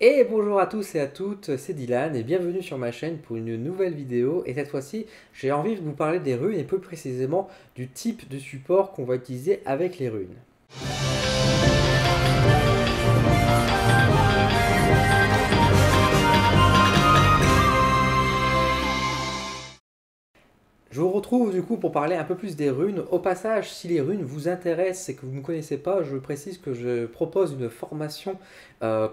Et bonjour à tous et à toutes, c'est Dylan et bienvenue sur ma chaîne pour une nouvelle vidéo. Et cette fois-ci, j'ai envie de vous parler des runes et plus précisément du type de support qu'on va utiliser avec les runes. Je vous retrouve du coup pour parler un peu plus des runes. Au passage, si les runes vous intéressent et que vous ne connaissez pas, je précise que je propose une formation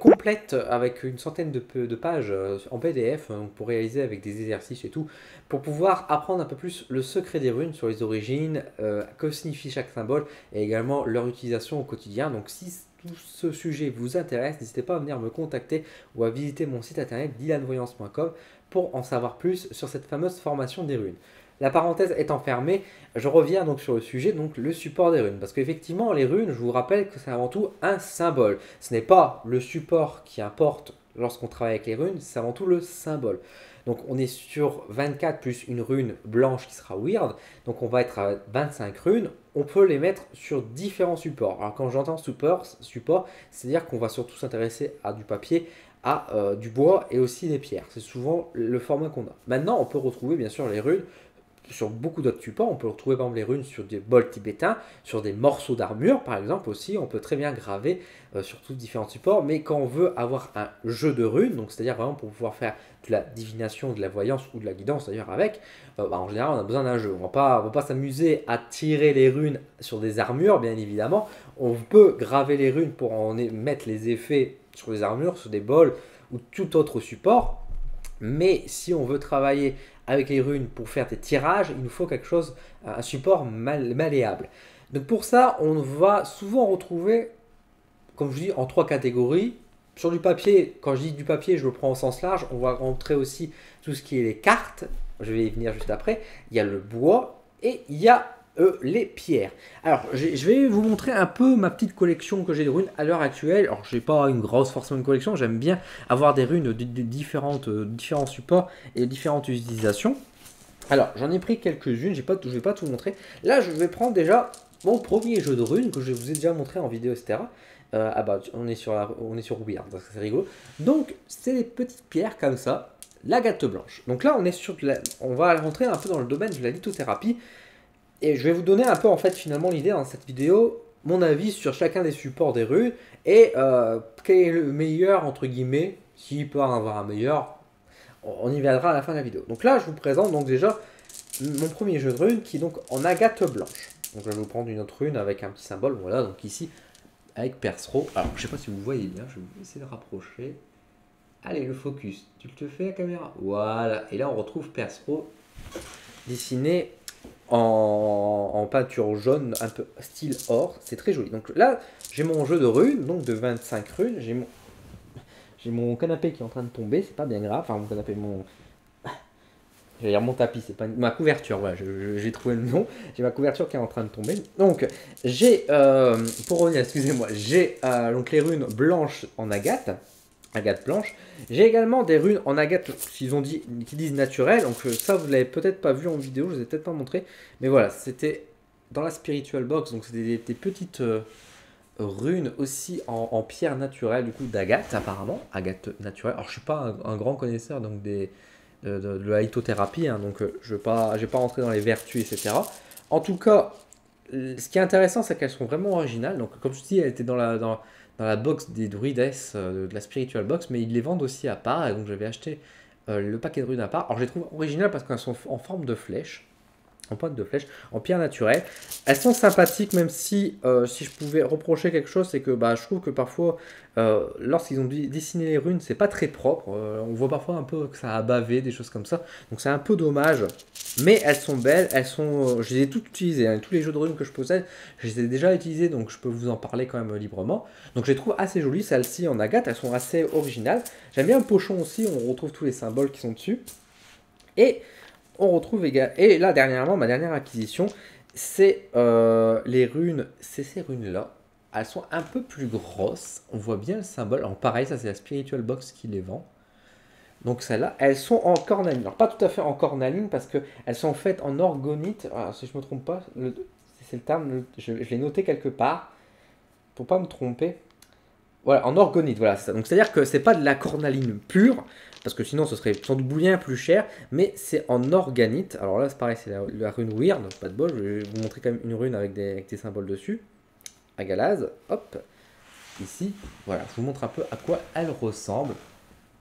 complète avec une centaine de pages en PDF donc pour réaliser avec des exercices et tout, pour pouvoir apprendre un peu plus le secret des runes sur les origines, que signifie chaque symbole et également leur utilisation au quotidien. Donc si tout ce sujet vous intéresse, n'hésitez pas à venir me contacter ou à visiter mon site internet dylanvoyance.com pour en savoir plus sur cette fameuse formation des runes. La parenthèse étant fermée, je reviens donc sur le sujet, donc le support des runes. Parce qu'effectivement, les runes, je vous rappelle que c'est avant tout un symbole. Ce n'est pas le support qui importe lorsqu'on travaille avec les runes, c'est avant tout le symbole. Donc on est sur 24 plus une rune blanche qui sera weird. Donc on va être à 25 runes. On peut les mettre sur différents supports. Alors quand j'entends support, c'est-à-dire qu'on va surtout s'intéresser à du papier, à du bois et aussi des pierres. C'est souvent le format qu'on a. Maintenant, on peut retrouver bien sûr les runes sur beaucoup d'autres supports. On peut retrouver par exemple les runes sur des bols tibétains, sur des morceaux d'armure par exemple aussi. On peut très bien graver sur tous différents supports. Mais quand on veut avoir un jeu de runes, donc c'est-à-dire vraiment pour pouvoir faire de la divination, de la voyance ou de la guidance d'ailleurs avec, en général on a besoin d'un jeu. On va pas s'amuser à tirer les runes sur des armures bien évidemment. On peut graver les runes pour en mettre les effets sur les armures, sur des bols ou tout autre support. Mais si on veut travailler avec les runes pour faire des tirages, il nous faut quelque chose, un support malléable. Donc pour ça, on va souvent retrouver, comme je dis, en trois catégories. Sur du papier, quand je dis du papier, je le prends au sens large. On va rentrer aussi tout ce qui est les cartes. Je vais y venir juste après. Il y a le bois et il y a les pierres. Alors, je vais vous montrer un peu ma petite collection que j'ai de runes à l'heure actuelle. Alors, je n'ai pas une grosse forcément une collection. J'aime bien avoir des runes de différents supports et de différentes utilisations. Alors, j'en ai pris quelques-unes. Je ne vais pas tout montrer. Là, je vais prendre déjà mon premier jeu de runes que je vous ai déjà montré en vidéo, etc. Ah bah, on est sur Weird, c'est rigolo. Donc, c'est des petites pierres comme ça, l'agate blanche. Donc là, on va rentrer un peu dans le domaine de la lithothérapie. Et je vais vous donner un peu en fait finalement l'idée dans cette vidéo, mon avis sur chacun des supports des runes et quel est le meilleur entre guillemets, s'il peut en avoir un meilleur, on y viendra à la fin de la vidéo. Donc là je vous présente donc déjà mon premier jeu de runes qui est donc en agate blanche. Donc je vais vous prendre une autre rune avec un petit symbole, voilà, donc ici avec Persro. Alors je sais pas si vous voyez bien, je vais essayer de rapprocher. Allez le focus, tu te fais la caméra, voilà, et là on retrouve Persro dessiné en peinture jaune, un peu style or. C'est très joli. Donc là, j'ai mon jeu de runes, donc de 25 runes. J'ai mon canapé qui est en train de tomber, c'est pas bien grave. Enfin, mon canapé, j'allais dire mon tapis, c'est pas ma couverture, voilà, j'ai trouvé le nom. J'ai ma couverture qui est en train de tomber. Donc, pour revenir, excusez-moi, j'ai donc les runes blanches en agate blanche. J'ai également des runes en agate qui disent naturelles. Donc ça, vous l'avez peut-être pas vu en vidéo, je vous ai peut-être pas montré. Mais voilà, c'était dans la Spiritual Box. Donc c'était des petites runes aussi en pierre naturelle, du coup d'agate apparemment. Agate naturelle. Alors je suis pas un grand connaisseur donc de la lithothérapie. Hein, donc je ne vais pas rentrer dans les vertus, etc. En tout cas, ce qui est intéressant, c'est qu'elles sont vraiment originales. Donc comme je dis, elles étaient dans la box des druides de la Spiritual Box, mais ils les vendent aussi à part, et donc j'avais acheté le paquet de runes à part. Alors je les trouve originales parce qu'elles sont en forme de flèche, en pointe de flèche, en pierre naturelle. Elles sont sympathiques, même si je pouvais reprocher quelque chose, c'est que bah, je trouve que parfois, lorsqu'ils ont dessiné les runes, c'est pas très propre. On voit parfois un peu que ça a bavé, des choses comme ça. Donc c'est un peu dommage. Mais elles sont belles, je les ai toutes utilisées, hein, tous les jeux de runes que je possède, je les ai déjà utilisés, donc je peux vous en parler quand même librement. Donc je les trouve assez jolies, celles-ci en agate, elles sont assez originales. J'aime bien le pochon aussi, on retrouve tous les symboles qui sont dessus. Et on retrouve également, et là dernièrement, ma dernière acquisition, c'est ces runes-là. Elles sont un peu plus grosses, on voit bien le symbole. Alors pareil, ça c'est la Spiritual Box qui les vend. Donc celles-là, elles sont en cornaline. Alors pas tout à fait en cornaline parce qu'elles sont faites en orgonite. Alors, si je ne me trompe pas, c'est le terme, je l'ai noté quelque part pour pas me tromper. Voilà, en orgonite, voilà, c'est ça. Donc c'est-à-dire que c'est pas de la cornaline pure, parce que sinon ce serait sans doute bien plus cher, mais c'est en organite. Alors là c'est pareil, c'est la rune weird, donc pas de bol, je vais vous montrer quand même une rune avec des symboles dessus. Agalaz, hop, ici, voilà, je vous montre un peu à quoi elle ressemble.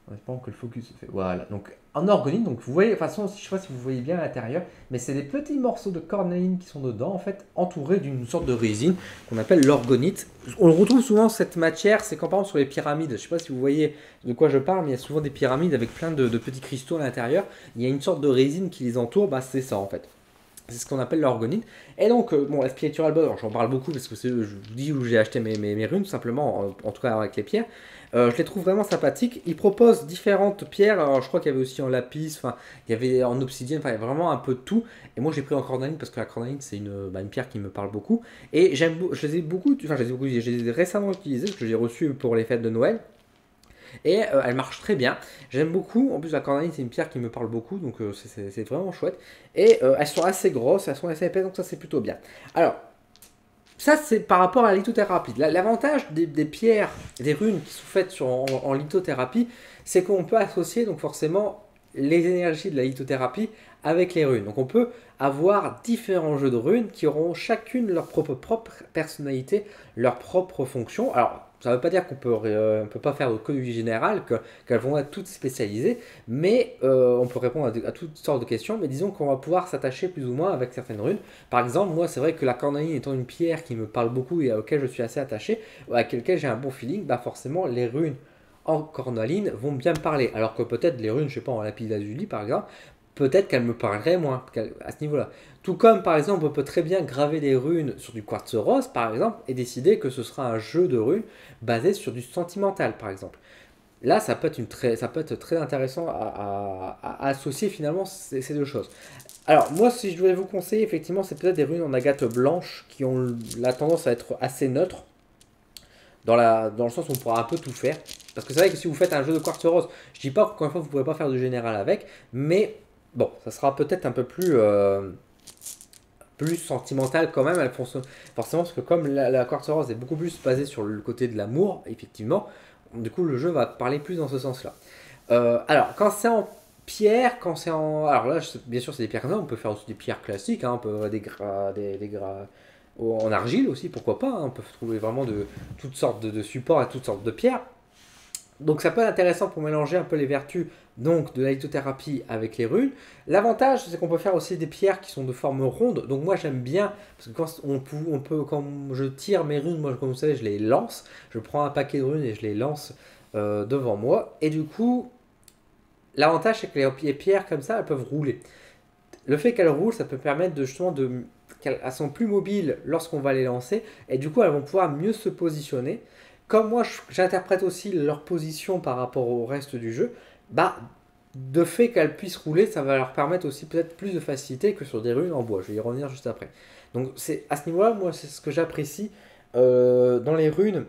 En espérant que le focus se fait. Voilà, donc en orgonite, donc vous voyez, de toute façon, je ne sais pas si vous voyez bien à l'intérieur, mais c'est des petits morceaux de cornaline qui sont dedans, en fait, entourés d'une sorte de résine qu'on appelle l'orgonite. On retrouve souvent cette matière, c'est quand par exemple sur les pyramides, je ne sais pas si vous voyez de quoi je parle, mais il y a souvent des pyramides avec plein de petits cristaux à l'intérieur. Il y a une sorte de résine qui les entoure, bah c'est ça en fait. C'est ce qu'on appelle l'orgonite. Et donc, bon, la spiritual ball, j'en parle beaucoup parce que je vous dis où j'ai acheté mes runes, tout simplement, en tout cas avec les pierres. Je les trouve vraiment sympathiques. Ils proposent différentes pierres. Alors, je crois qu'il y avait aussi en lapis, enfin, il y avait en obsidienne, enfin, il y avait vraiment un peu de tout. Et moi, j'ai pris en cornaline parce que la cornaline, c'est une pierre qui me parle beaucoup. Et je les ai beaucoup, enfin, je les ai récemment utilisées parce que j'ai reçu pour les fêtes de Noël. Et elle marche très bien. J'aime beaucoup. En plus, la cornaline, c'est une pierre qui me parle beaucoup. Donc, c'est vraiment chouette. Et elles sont assez grosses, elles sont assez épaisses. Donc, ça, c'est plutôt bien. Alors, ça, c'est par rapport à la lithothérapie. L'avantage des pierres, des runes qui sont faites en lithothérapie, c'est qu'on peut associer donc forcément les énergies de la lithothérapie avec les runes. Donc on peut avoir différents jeux de runes qui auront chacune leur propre personnalité, leur propre fonction. Alors ça ne veut pas dire qu'on peut pas faire que du général, qu'elles vont être toutes spécialisées, mais on peut répondre à toutes sortes de questions, mais disons qu'on va pouvoir s'attacher plus ou moins avec certaines runes. Par exemple, moi c'est vrai que la cornaline étant une pierre qui me parle beaucoup et à laquelle je suis assez attaché, avec laquelle j'ai un bon feeling, bah forcément les runes en cornaline vont bien me parler. Alors que peut-être les runes, je sais pas, en lapis lazuli par exemple, peut-être qu'elles me parleraient moins à ce niveau-là. Tout comme par exemple, on peut très bien graver des runes sur du quartz rose par exemple et décider que ce sera un jeu de runes basé sur du sentimental par exemple. Là, ça peut être très intéressant à associer finalement ces deux choses. Alors, moi, si je devais vous conseiller, effectivement, c'est peut-être des runes en agate blanche qui ont la tendance à être assez neutres dans le sens où on pourra un peu tout faire. Parce que c'est vrai que si vous faites un jeu de quartz rose, je dis pas qu'encore une fois vous ne pourrez pas faire de général avec, mais bon, ça sera peut-être un peu plus sentimental quand même. Forcément, parce que comme la quartz rose est beaucoup plus basée sur le côté de l'amour, effectivement, du coup le jeu va parler plus dans ce sens-là. Alors, quand c'est en pierre, quand c'est en. Alors là, bien sûr, c'est des pierres comme ça, on peut faire aussi des pierres classiques, hein, on peut avoir des gras en argile aussi, pourquoi pas, hein, on peut trouver vraiment toutes sortes de supports et toutes sortes de pierres. Donc ça peut être intéressant pour mélanger un peu les vertus donc de la lithothérapie avec les runes. L'avantage c'est qu'on peut faire aussi des pierres qui sont de forme ronde. Donc moi j'aime bien parce que quand je tire mes runes, moi comme vous savez je les lance. Je prends un paquet de runes et je les lance devant moi. Et du coup l'avantage c'est que les pierres comme ça elles peuvent rouler. Le fait qu'elles roulent ça peut permettre qu'elles sont plus mobiles lorsqu'on va les lancer et du coup elles vont pouvoir mieux se positionner. Comme moi j'interprète aussi leur position par rapport au reste du jeu, bah de fait qu'elles puissent rouler, ça va leur permettre aussi peut-être plus de facilité que sur des runes en bois. Je vais y revenir juste après. Donc c'est à ce niveau-là, moi c'est ce que j'apprécie dans les runes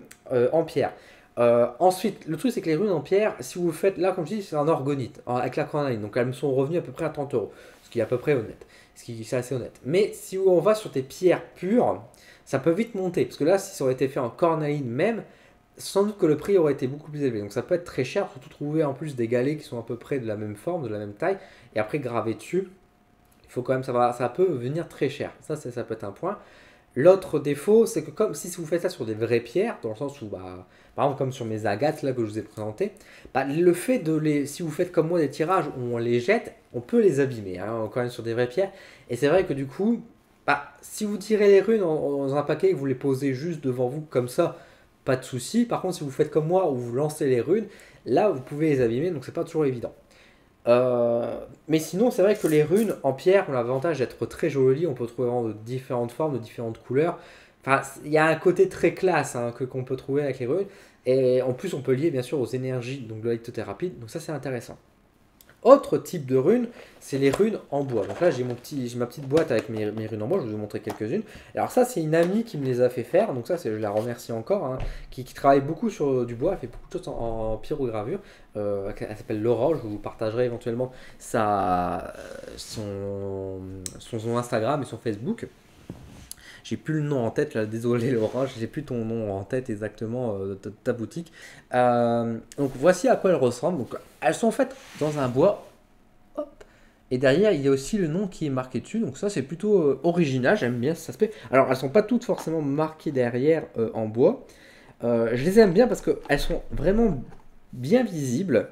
en pierre. Ensuite, le truc c'est que les runes en pierre, si vous le faites là, comme je dis, c'est en orgonite, avec la cornaline, donc elles me sont revenues à peu près à 30 euros, ce qui est à peu près honnête, ce qui est assez honnête. Mais si on va sur des pierres pures, ça peut vite monter, parce que là, si ça aurait été fait en cornaline même, sans doute que le prix aurait été beaucoup plus élevé. Donc ça peut être très cher, surtout trouver en plus des galets qui sont à peu près de la même forme, de la même taille, et après graver dessus, il faut quand même savoir, ça peut venir très cher. Ça peut être un point. L'autre défaut, c'est que comme si vous faites ça sur des vraies pierres, dans le sens où, bah, par exemple comme sur mes agates là que je vous ai présenté, bah, le fait si vous faites comme moi des tirages où on les jette, on peut les abîmer, hein, quand même sur des vraies pierres. Et c'est vrai que du coup, bah, si vous tirez les runes dans un paquet et que vous les posez juste devant vous comme ça, pas de souci. Par contre, si vous faites comme moi où vous lancez les runes, là vous pouvez les abîmer, donc c'est pas toujours évident. Mais sinon, c'est vrai que les runes en pierre ont l'avantage d'être très jolies. On peut trouver vraiment de différentes formes, de différentes couleurs. Enfin, il y a un côté très classe hein, qu'on peut trouver avec les runes. Et en plus, on peut lier bien sûr aux énergies donc de la lithothérapie. Donc ça, c'est intéressant. Autre type de runes, c'est les runes en bois. Donc là, j'ai ma petite boîte avec mes runes en bois. Je vais vous montrer quelques-unes. Alors ça, c'est une amie qui me les a fait faire. Donc ça, je la remercie encore. Hein, qui travaille beaucoup sur du bois. Elle fait beaucoup de choses en pyrogravure. Elle s'appelle Laura. Je vous partagerai éventuellement son Instagram et son Facebook. J'ai plus le nom en tête, là, désolé Laura, j'ai plus ton nom en tête exactement de ta boutique. Donc voici à quoi elles ressemblent. Donc, elles sont faites dans un bois. Hop. Et derrière, il y a aussi le nom qui est marqué dessus. Donc ça, c'est plutôt original. J'aime bien cet aspect. Alors, elles sont pas toutes forcément marquées derrière en bois. Je les aime bien parce qu'elles sont vraiment bien visibles.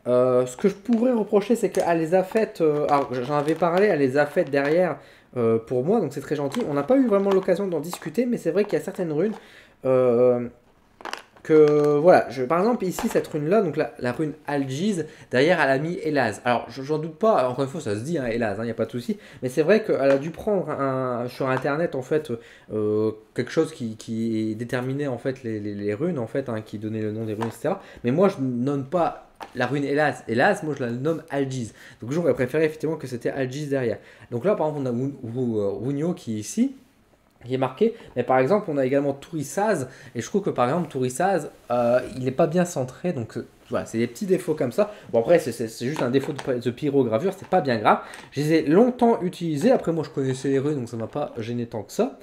Ce que je pourrais reprocher, c'est qu'elle les a faites. Alors, j'en avais parlé, elle les a faites derrière pour moi, donc c'est très gentil. On n'a pas eu vraiment l'occasion d'en discuter, mais c'est vrai qu'il y a certaines runes euh, que. Voilà, par exemple, ici, cette rune-là, donc la rune Algiz, derrière, elle a mis Elaz. Alors, j'en doute pas, encore une fois, ça se dit, hein, Elaz, il n'y a pas de souci, mais c'est vrai qu'elle a dû prendre sur internet, en fait, quelque chose qui déterminait, en fait, les runes, en fait, hein, qui donnait le nom des runes, etc. Mais moi, je ne nomme pas la rune Hélas, moi je la nomme Algiz. Donc j'aurais préféré effectivement que c'était Algiz derrière. Donc là, par exemple, on a Wunyo qui est ici, qui est marqué. Mais par exemple, on a également Tourissaz. Et je trouve que par exemple, Tourissaz, il n'est pas bien centré. Donc voilà, c'est des petits défauts comme ça. Bon, après, c'est juste un défaut de pyrogravure, c'est pas bien grave. Je les ai longtemps utilisés. Après, moi je connaissais les runes, donc ça m'a pas gêné tant que ça.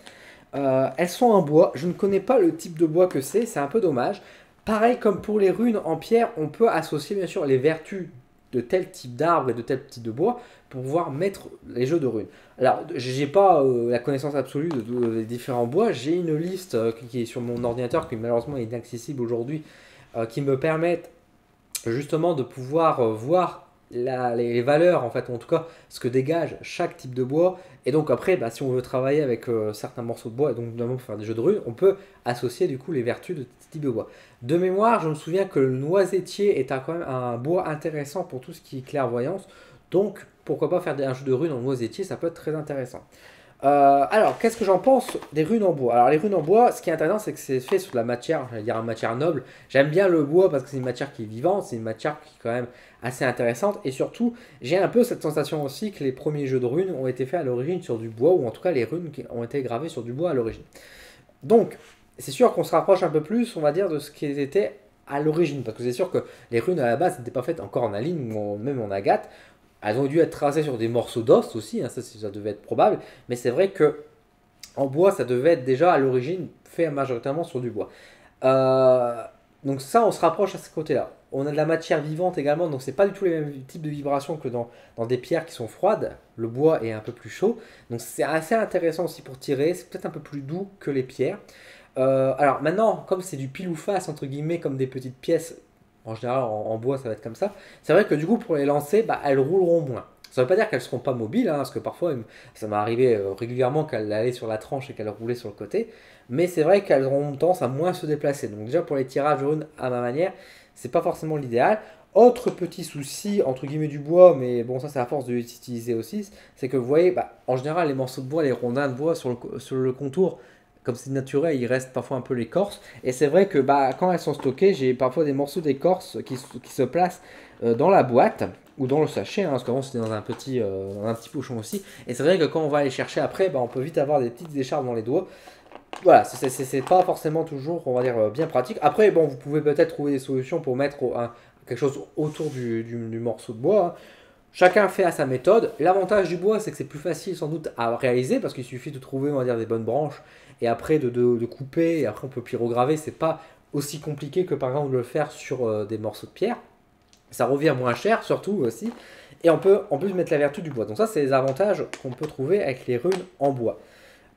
Elles sont en bois. Je ne connais pas le type de bois que c'est un peu dommage. Pareil comme pour les runes en pierre, on peut associer bien sûr les vertus de tel type d'arbre et de tel type de bois pour pouvoir mettre les jeux de runes. Alors, j'ai pas la connaissance absolue de tous les différents bois, j'ai une liste qui est sur mon ordinateur qui malheureusement est inaccessible aujourd'hui, qui me permettent justement de pouvoir voir les valeurs, en fait, en tout cas, ce que dégage chaque type de bois. Et donc après, bah, si on veut travailler avec certains morceaux de bois, et donc notamment pour faire des jeux de runes, on peut associer du coup les vertus de ce type de bois. De mémoire, je me souviens que le noisetier est quand même un bois intéressant pour tout ce qui est clairvoyance. Donc pourquoi pas faire un jeu de runes en noisetier, ça peut être très intéressant. Alors, qu'est-ce que j'en pense des runes en bois? Alors, les runes en bois, ce qui est intéressant, c'est que c'est fait sur de la matière, j'allais dire une matière noble. J'aime bien le bois parce que c'est une matière qui est vivante, c'est une matière qui est quand même assez intéressante. Et surtout, j'ai un peu cette sensation aussi que les premiers jeux de runes ont été faits à l'origine sur du bois, ou en tout cas les runes qui ont été gravées sur du bois à l'origine. Donc, c'est sûr qu'on se rapproche un peu plus, on va dire, de ce qu'ils étaient à l'origine. Parce que c'est sûr que les runes à la base n'étaient pas faites encore en aline ou même en agate. Elles ont dû être tracées sur des morceaux d'os aussi, hein, ça devait être probable. Mais c'est vrai que en bois, ça devait être déjà à l'origine fait majoritairement sur du bois. Euh, donc ça, on se rapproche à ce côté-là. On a de la matière vivante également, donc c'est pas du tout les mêmes types de vibrations que dans des pierres qui sont froides. Le bois est un peu plus chaud, donc c'est assez intéressant aussi pour tirer. C'est peut-être un peu plus doux que les pierres. Alors maintenant, comme c'est du pile ou face, entre guillemets, comme des petites pièces, en général en bois ça va être comme ça, c'est vrai que du coup pour les lancer, bah, elles rouleront moins. Ça ne veut pas dire qu'elles ne seront pas mobiles, hein, parce que parfois ça m'est arrivé régulièrement qu'elles allaient sur la tranche et qu'elles roulaient sur le côté, mais c'est vrai qu'elles auront tendance à moins se déplacer. Donc déjà pour les tirages de runes à ma manière, c'est pas forcément l'idéal. Autre petit souci, entre guillemets du bois, mais bon ça c'est à force de l'utiliser aussi, c'est que vous voyez, bah, en général les morceaux de bois, les rondins de bois sur le contour, comme c'est naturel, il reste parfois un peu l'écorce. Et c'est vrai que bah, quand elles sont stockées, j'ai parfois des morceaux d'écorce qui se placent dans la boîte ou dans le sachet, hein, parce qu'avant c'était dans un petit pochon aussi. Et c'est vrai que quand on va aller chercher après, bah, on peut vite avoir des petites écharpes dans les doigts. Voilà, c'est pas forcément toujours, on va dire, bien pratique. Après, bon, vous pouvez peut-être trouver des solutions pour mettre quelque chose autour du morceau de bois, hein. Chacun fait à sa méthode. L'avantage du bois, c'est que c'est plus facile sans doute à réaliser parce qu'il suffit de trouver, on va dire, des bonnes branches et après de couper et après on peut pyrograver. C'est pas aussi compliqué que par exemple de le faire sur des morceaux de pierre. Ça revient moins cher surtout aussi. Et on peut en plus mettre la vertu du bois. Donc ça, c'est les avantages qu'on peut trouver avec les runes en bois.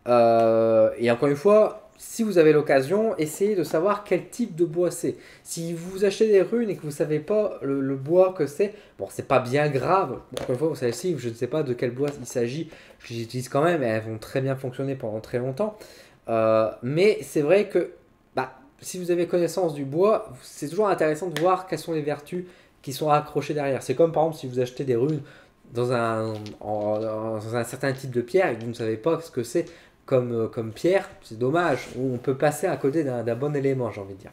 Et encore une fois, si vous avez l'occasion, essayez de savoir quel type de bois c'est. Si vous achetez des runes et que vous ne savez pas le bois que c'est, bon, c'est pas bien grave. Bon, encore une fois, celle-ci, je ne sais pas de quel bois il s'agit. Je les utilise quand même et elles vont très bien fonctionner pendant très longtemps. Mais c'est vrai que bah, si vous avez connaissance du bois, c'est toujours intéressant de voir quelles sont les vertus qui sont accrochées derrière. C'est comme par exemple si vous achetez des runes dans un certain type de pierre et que vous ne savez pas ce que c'est comme pierre, c'est dommage. On peut passer à côté d'un bon élément, j'ai envie de dire.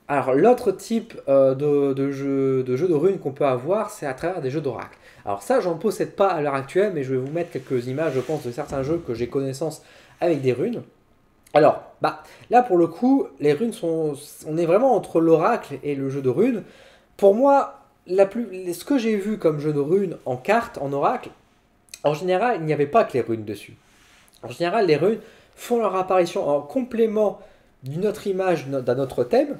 Alors, l'autre type de jeu de runes qu'on peut avoir, c'est à travers des jeux d'oracle. Alors ça, j'en possède pas à l'heure actuelle, mais je vais vous mettre quelques images, je pense, de certains jeux que j'ai connaissance avec des runes. Alors, bah, là, pour le coup, les runes on est vraiment entre l'oracle et le jeu de runes. Pour moi, ce que j'ai vu comme jeu de runes en carte, en oracle, en général, il n'y avait pas que les runes dessus. En général, les runes font leur apparition en complément d'une autre image d'un autre thème,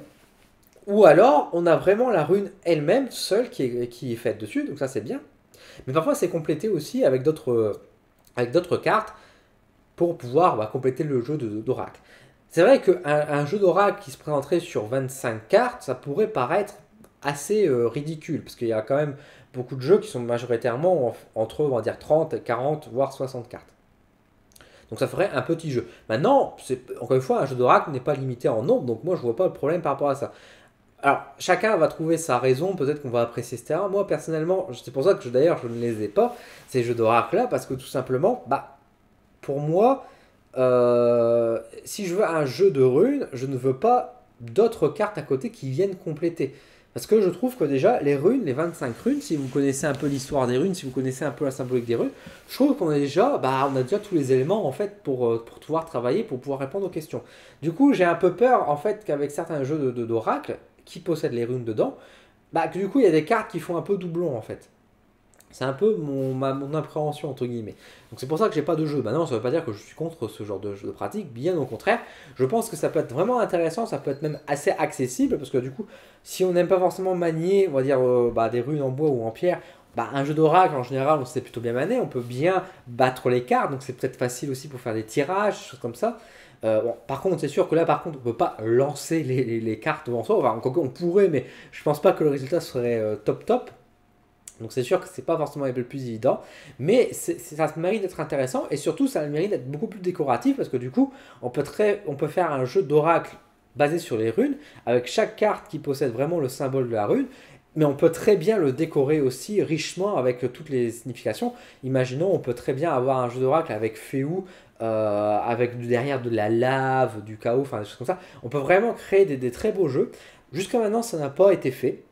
ou alors on a vraiment la rune elle-même seule qui est faite dessus, donc ça c'est bien. Mais parfois c'est complété aussi avec d'autres cartes pour pouvoir compléter le jeu d'oracle. C'est vrai qu'un jeu d'oracle qui se présenterait sur 25 cartes, ça pourrait paraître assez ridicule, parce qu'il y a quand même beaucoup de jeux qui sont majoritairement entre, on va dire, 30, 40, voire 60 cartes. Donc ça ferait un petit jeu. Maintenant, encore une fois, un jeu d'oracle n'est pas limité en nombre, donc moi je vois pas le problème par rapport à ça. Alors, chacun va trouver sa raison, peut-être qu'on va apprécier ce terrain. Moi, personnellement, c'est pour ça que d'ailleurs je ne les ai pas, ces jeux d'oracle-là, parce que tout simplement, pour moi, si je veux un jeu de runes, je ne veux pas d'autres cartes à côté qui viennent compléter. Parce que je trouve que déjà, les runes, les 25 runes, si vous connaissez un peu l'histoire des runes, si vous connaissez un peu la symbolique des runes, je trouve qu'on on a déjà tous les éléments en fait pour pouvoir travailler, pour pouvoir répondre aux questions. Du coup, j'ai un peu peur en fait qu'avec certains jeux d'oracle qui possèdent les runes dedans, que du coup, il y a des cartes qui font un peu doublon en fait. C'est un peu mon appréhension, entre guillemets. Donc c'est pour ça que j'ai pas de jeu. Maintenant, ça veut pas dire que je suis contre ce genre de jeu de pratique, bien au contraire. Je pense que ça peut être vraiment intéressant, ça peut être même assez accessible, parce que du coup, si on n'aime pas forcément manier, on va dire, des runes en bois ou en pierre, un jeu d'oracle, en général, on sait plutôt bien manier, on peut bien battre les cartes, donc c'est peut-être facile aussi pour faire des tirages, des choses comme ça. Par contre, c'est sûr que là, par contre, on peut pas lancer les cartes devant soi. Enfin, on pourrait, mais je pense pas que le résultat serait top top. Donc c'est sûr que c'est pas forcément le plus évident, mais ça mérite d'être intéressant et surtout ça mérite d'être beaucoup plus décoratif parce que du coup on peut faire un jeu d'oracle basé sur les runes avec chaque carte qui possède vraiment le symbole de la rune, mais on peut très bien le décorer aussi richement avec toutes les significations. Imaginons, on peut très bien avoir un jeu d'oracle avec Féou, avec derrière de la lave, du chaos, enfin des choses comme ça. On peut vraiment créer des très beaux jeux. Jusqu'à maintenant ça n'a pas été fait.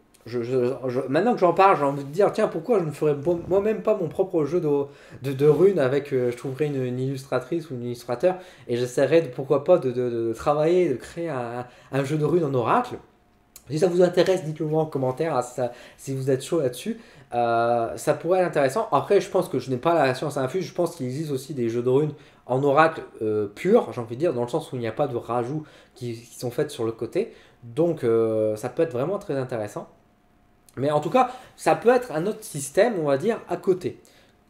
Maintenant que j'en parle, j'ai envie de dire, tiens, pourquoi je ne ferais moi-même pas mon propre jeu de runes avec, je trouverais une illustratrice ou un illustrateur et j'essaierais, pourquoi pas, de travailler, de créer un jeu de runes en oracle. Si ça vous intéresse, dites-le moi en commentaire, si vous êtes chaud là-dessus. Ça pourrait être intéressant. Après, je pense que je n'ai pas la science infuse, je pense qu'il existe aussi des jeux de runes en oracle pur, j'ai envie de dire, dans le sens où il n'y a pas de rajouts qui sont faits sur le côté. Donc, ça peut être vraiment très intéressant. Mais en tout cas, ça peut être un autre système, on va dire, à côté,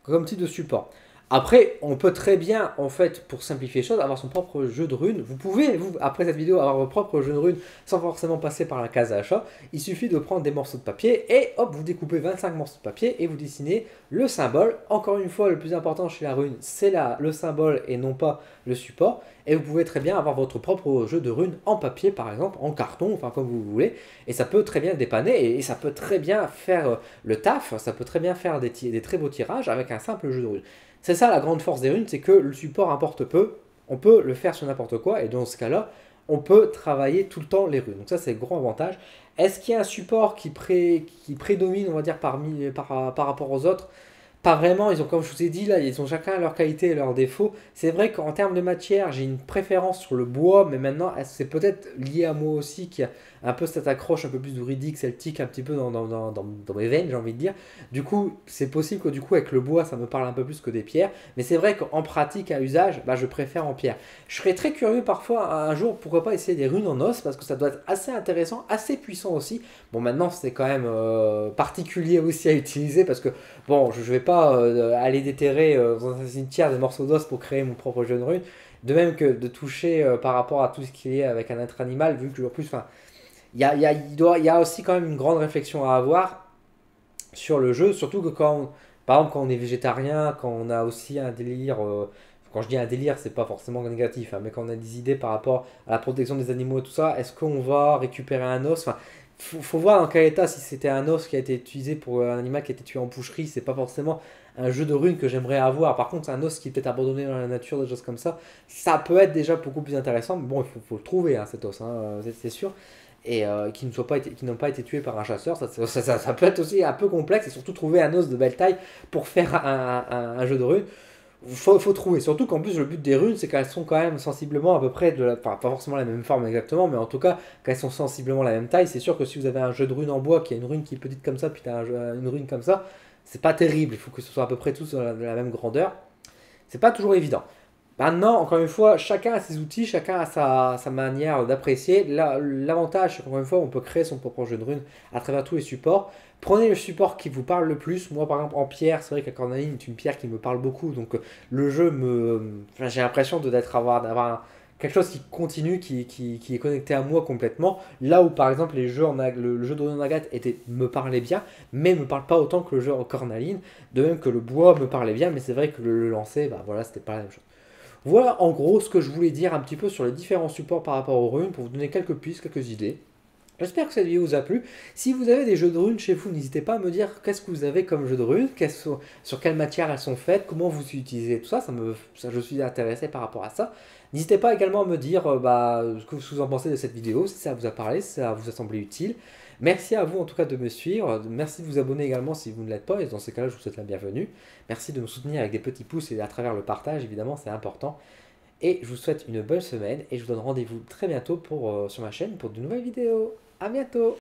comme type de support. Après, on peut très bien, en fait, pour simplifier les choses, avoir son propre jeu de runes. Vous pouvez, vous, après cette vidéo, avoir votre propre jeu de runes sans forcément passer par la case achat. Il suffit de prendre des morceaux de papier et hop, vous découpez 25 morceaux de papier et vous dessinez le symbole. Encore une fois, le plus important chez la rune, c'est le symbole et non pas le support. Et vous pouvez très bien avoir votre propre jeu de runes en papier, par exemple, en carton, enfin comme vous voulez. Et ça peut très bien dépanner et ça peut très bien faire le taf. Ça peut très bien faire des très beaux tirages avec un simple jeu de runes. C'est ça la grande force des runes, c'est que le support importe peu, on peut le faire sur n'importe quoi, et dans ce cas-là, on peut travailler tout le temps les runes. Donc ça, c'est le gros avantage. Est-ce qu'il y a un support qui prédomine, on va dire, par rapport aux autres? Pas vraiment, comme je vous ai dit là, ils ont chacun leurs qualités et leurs défauts. C'est vrai qu'en termes de matière, j'ai une préférence sur le bois, mais maintenant, c'est peut-être lié à moi aussi qui a un peu cette accroche un peu plus druidique, celtique, un petit peu dans mes veines, j'ai envie de dire. Du coup, c'est possible que du coup, avec le bois, ça me parle un peu plus que des pierres. Mais c'est vrai qu'en pratique, à usage, je préfère en pierre. Je serais très curieux parfois, un jour, pourquoi pas essayer des runes en os, parce que ça doit être assez intéressant, assez puissant aussi. Bon, maintenant, c'est quand même particulier aussi à utiliser, parce que bon, je vais pas aller déterrer dans un cimetière des morceaux d'os pour créer mon propre jeu de rune. De même que de toucher par rapport à tout ce qui est avec un être animal, vu que en plus, il y a aussi quand même une grande réflexion à avoir sur le jeu, surtout que par exemple, quand on est végétarien, quand on a aussi un délire, quand je dis un délire, c'est pas forcément négatif, hein, mais quand on a des idées par rapport à la protection des animaux et tout ça, est-ce qu'on va récupérer un os? Enfin, faut voir dans quel état, si c'était un os qui a été utilisé pour un animal qui a été tué en boucherie, c'est pas forcément un jeu de runes que j'aimerais avoir. Par contre, un os qui est peut-être abandonné dans la nature, des choses comme ça peut être déjà beaucoup plus intéressant. Mais bon, faut le trouver, hein, cet os, hein, c'est sûr. Et qui n'ont pas été tués par un chasseur, ça peut être aussi un peu complexe, et surtout trouver un os de belle taille pour faire un jeu de runes. Faut trouver, surtout qu'en plus le but des runes c'est qu'elles sont quand même sensiblement à peu près enfin pas forcément la même forme exactement, mais en tout cas qu'elles sont sensiblement la même taille. C'est sûr que si vous avez un jeu de runes en bois qui a une rune qui est petite comme ça, puis tu as une rune comme ça, c'est pas terrible, il faut que ce soit à peu près tous de la même grandeur. C'est pas toujours évident. Maintenant, encore une fois, chacun a ses outils, chacun a sa manière d'apprécier. L'avantage, c'est qu'encore une fois, on peut créer son propre jeu de runes à travers tous les supports. Prenez le support qui vous parle le plus. Moi, par exemple, en pierre, c'est vrai que la cornaline est une pierre qui me parle beaucoup. Donc, le jeu me. Enfin, j'ai l'impression d'avoir quelque chose qui continue, qui est connecté à moi complètement. Là où, par exemple, le jeu de runes en agate me parlait bien, mais me parle pas autant que le jeu en cornaline. De même que le bois me parlait bien, mais c'est vrai que le lancer, bah voilà, c'était pas la même chose. Voilà en gros ce que je voulais dire un petit peu sur les différents supports par rapport aux runes pour vous donner quelques pistes, quelques idées. J'espère que cette vidéo vous a plu. Si vous avez des jeux de runes chez vous, n'hésitez pas à me dire qu'est-ce que vous avez comme jeu de runes, sur quelle matière elles sont faites, comment vous utilisez tout ça, je suis intéressé par rapport à ça. N'hésitez pas également à me dire ce que vous en pensez de cette vidéo, si ça vous a parlé, si ça vous a semblé utile. Merci à vous en tout cas de me suivre. Merci de vous abonner également si vous ne l'êtes pas. Et dans ces cas-là, je vous souhaite la bienvenue. Merci de me soutenir avec des petits pouces et à travers le partage, évidemment, c'est important. Et je vous souhaite une bonne semaine et je vous donne rendez-vous très bientôt sur ma chaîne pour de nouvelles vidéos. À bientôt!